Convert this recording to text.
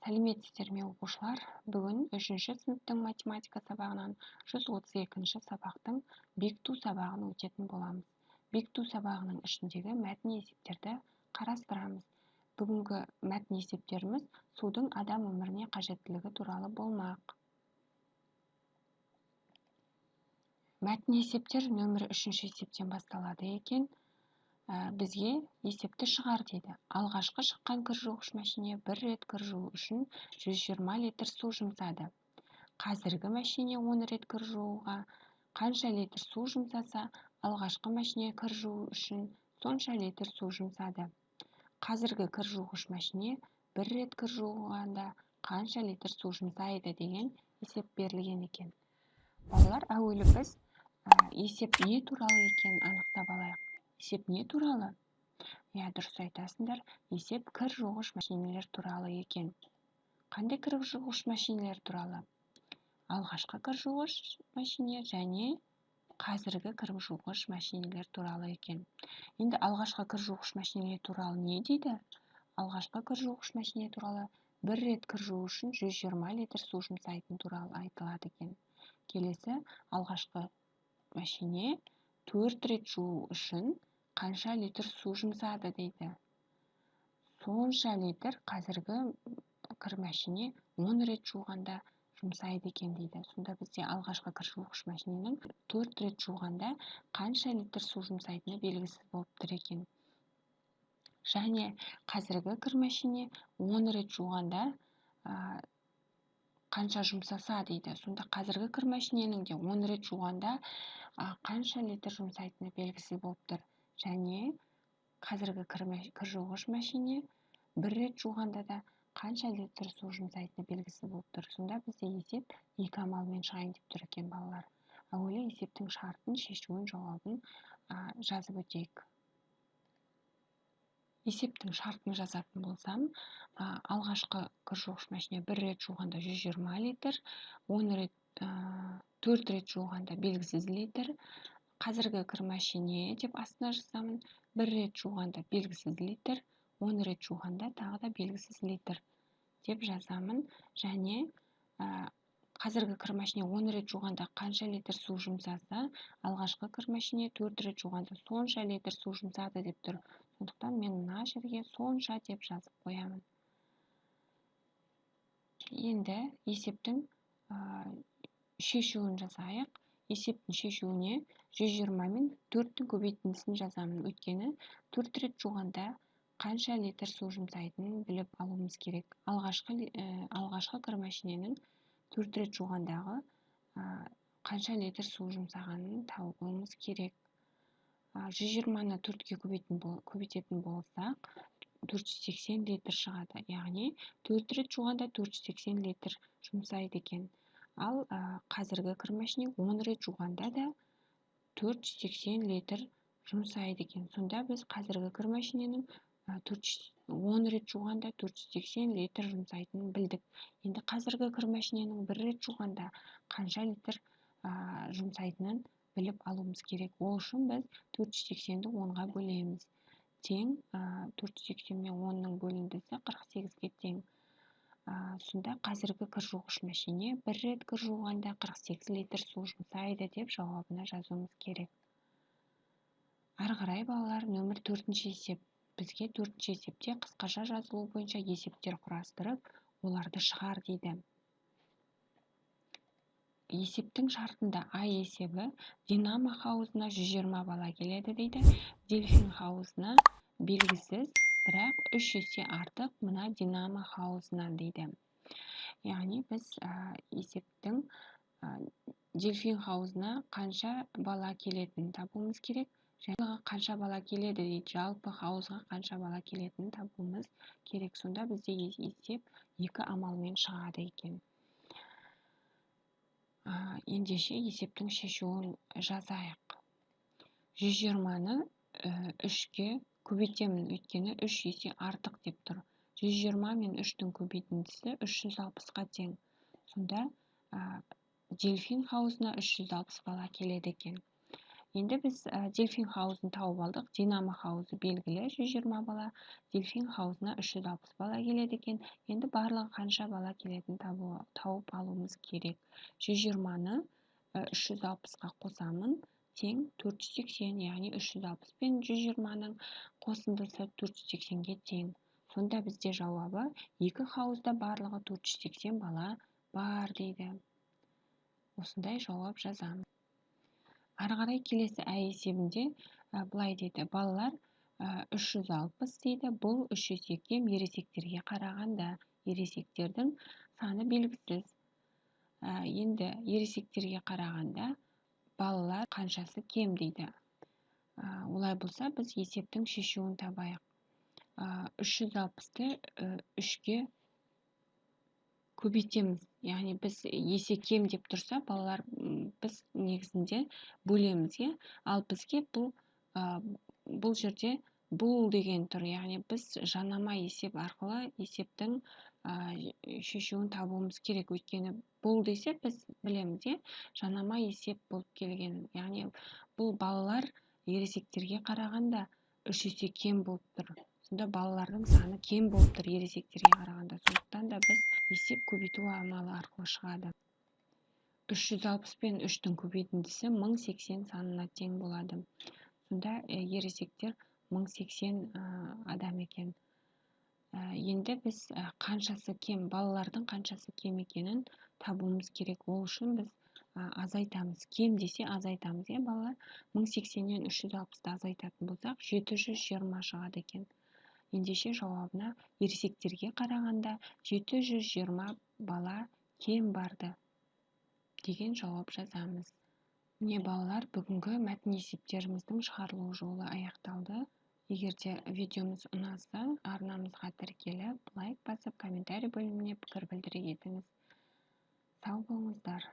Сәлеметсіздер ме оқушылар? Бүгін 3-ші сыныптың математика сабағынан 132-ші сабақтың бекіту сабағын өтетін боламыз. Бекіту сабағының ішіндегі мәтін есептерді қарастырамыз. Бүгінгі мәтін есептеріміз судың адам өміріне қажеттілігі туралы болмақ. Мәтін есептер нөмірі 3-ші есептен басталады екен. Бізге есепті шығар дейді. Алғашқы шыққан кір жуғыш мәшине бір рет кір жуу үшін 120 литр су жұмсады. Қазіргі мәшине 10 рет кір жууға қанша литр су жұмсаса, алғашқы мәшине кір жуу үшін сонша литр су жұмсады. Қазіргі кір жуғыш мәшине бір рет кір жуғанда қанша литр су жұмсайды деген есеп берілген екен. Балалар, әуелі біз есеп не туралы екенін анықтап алайық. Есеп не туралы? Дұрыс айтасыңдар. Есеп кір жуғыш мәшинелер туралы екен. Қандай кір жуғыш мәшинелер туралы? Алғашқы кір жуғыш мәшине және қазіргі кір жуғыш мәшинелер туралы екен. Енді алғашқы кір жуғыш мәшине туралы не дейді? Алғашқы кір жуғыш мәшине туралы бір рет кір жуу үшін 120 литр су жұмсайтын туралы айтылады екен. Келесі, алғашқы мәшине 4 рет жуу үшін қанша литр су жұмсады дейді. Сонша литр қазіргі кір мәшине 10 рет жуғанда жұмсайды екен дейді. Сонда бізде алғашқы кір жуғыш мәшиненің 4 рет жуғанда қанша литр су жұмсайтыны белгісіз болып тұр екен. Және қазіргі кір мәшине 10 рет жуғанда қанша жұмсаса дейді. Сонда қазіргі кір мәшиненің де 10 рет жуғанда қанша литр жұмсайтыны белгісіз болып тұр. Және қазіргі кір жуғыш мәшине бір рет жуғанда да қанша литр су жұмсайтыны белгісіз болып тұр. Сонда бізде есеп екі амалмен шығайын деп тұр екен балалар. Әуелі есептің шартын, шешуін, жауабын жазып өтейік. Есептің шартын жазатын болсам, алғашқы кір жуғыш мәшине бір рет жуғанда 120 литр, 4 рет жуғанда белгісіз литр. Қазіргі кір мәшине деп астына жазамын. Бір рет жуғанда белгісіз литр, 10 рет жуғанда тағы да белгісіз литр деп жазамын. Және қазіргі кір мәшине 10 рет жуғанда қанша литр су жұмсаса, алғашқы кір мәшине 4 рет жуғанда сонша литр су жұмсады деп тұр. Сондықтан мен мына жерге сонша деп жазып қоямын. Енді есептің шешуін жазайық. Есептің шешуіне 120 мен 4-тің көбейтіндісін жазамын. Өйткені 4 рет жуғанда қанша литр су жұмсайтынын біліп алуымыз керек. Алғашқы кір мәшиненің 4 рет жуғандағы қанша литр су жұмсағанын табуымыз керек. 120-ны 4-ке көбейтетін болсақ, 480 литр шығады. Яғни 4 рет жуғанда 480 литр жұмсайды екен. Ал қазіргі кір мәшине 10 рет жуғанда да 480 литр жұмсайды екен. Сонда біз қазіргі кір мәшиненің 10 рет жуғанда 480 литр жұмсайтынын білдік. Енді қазіргі кір мәшиненің 1 рет жуғанда қанша литр жұмсайтынын біліп алуымыз керек. Ол үшін біз 480-ді 10-ға бөлеміз. Тең 480 мен 10-ның бөліндісі 48-ге тең. Сонда қазіргі кір жуғыш мәшине бір рет кір жуғанда 48 литр су жұмсайды деп жауабына жазуымыз керек. Ары қарай балалар, нөмір 4-ші есеп. Бізге 4-ші есепте қысқаша жазылу бойынша есептер құрастырып, оларды шығар дейді. Есептің шартында А есебі динамо хауызына 120 бала келеді дейді. Дельфин хауызына белгісіз, бірақ 3 есе артық мына динамо хаузынан дейді. Яғни біз есептің дельфин хаузына қанша бала келетінін табуымыз керек. Және қанша бала келеді дейді. Жалпы хаузға қанша бала келетінін табуымыз керек. Сонда бізде есеп екі амалмен шығады екен. Ендеше есептің шешуін жазайық. 120-ны 3-ке көбейтемін, өйткені 3 есе артық деп тұр. 120 мен 3-тің көбейтіндісі 360-ға тең. Сонда дельфин хаузына 360 бала келеді екен. Енді біз дельфин хаузын тауып алдық. Динамо хаузы белгілі 120 бала, дельфин хаузына 360 бала келеді екен. Енді барлығы қанша бала келетінін тауып алуымыз керек. 120-ны 360-ға қосамын, тең 480, яғни 360 пен 120-ның қосындысы 480-ге тең. Сонда бізде жауабы екі хаузда барлығы 480 бала бар дейді. Осындай жауап жазамын. Ары қарай келесі ә есебінде былай дейді: балалар 360 дейді. Бұл 3 есе кем ересектерге қарағанда. Ересектердің саны белгісіз. Енді ересектерге қарағанда балалар қаншасы кем дейді. Олай болса, біз есептің шешуін табайық. 360-ты 3-ге көбейтеміз. Яғни біз есе кем деп тұрса, балалар біз негізінде бөлеміз. Ал бізге бұл жерде бұл деген тұр. Яғни біз жанама есеп арқылы есептің шешуін табуымыз керек. Өйткені бұл десе біз білеміз, жанама есеп болып келген. Яғни бұл балалар ересектерге қарағанда 3 есе кем болып тұр. Сонда балалардың саны кем болып тұр ересектерге қарағанда. Сондықтан да біз есеп көбейту амалы арқылы шығады. 360 пен 3-тің көбейтіндісі 1080 санына тең болады. Сонда ересектер 1080 адам екен. Енді біз қаншасы кем, балалардың қаншасы кем екенін табуымыз керек. Ол үшін біз азайтамыз. Кем десе азайтамыз. Балалар 1080-нен 360-ды азайтатын болсақ, 720 шығады екен. Ендеше жауабына ересектерге қарағанда 720 бала кем барды деген жауап жазамыз. Міне балалар, бүгінгі мәтін есептеріміздің шығарылу жолы аяқталды. Егер де видеомыз ұнаса, арнамызға тіркеліп, лайк басып, комментарий бөліміне пікір білдіре кетіңіз. Сау болыңыздар.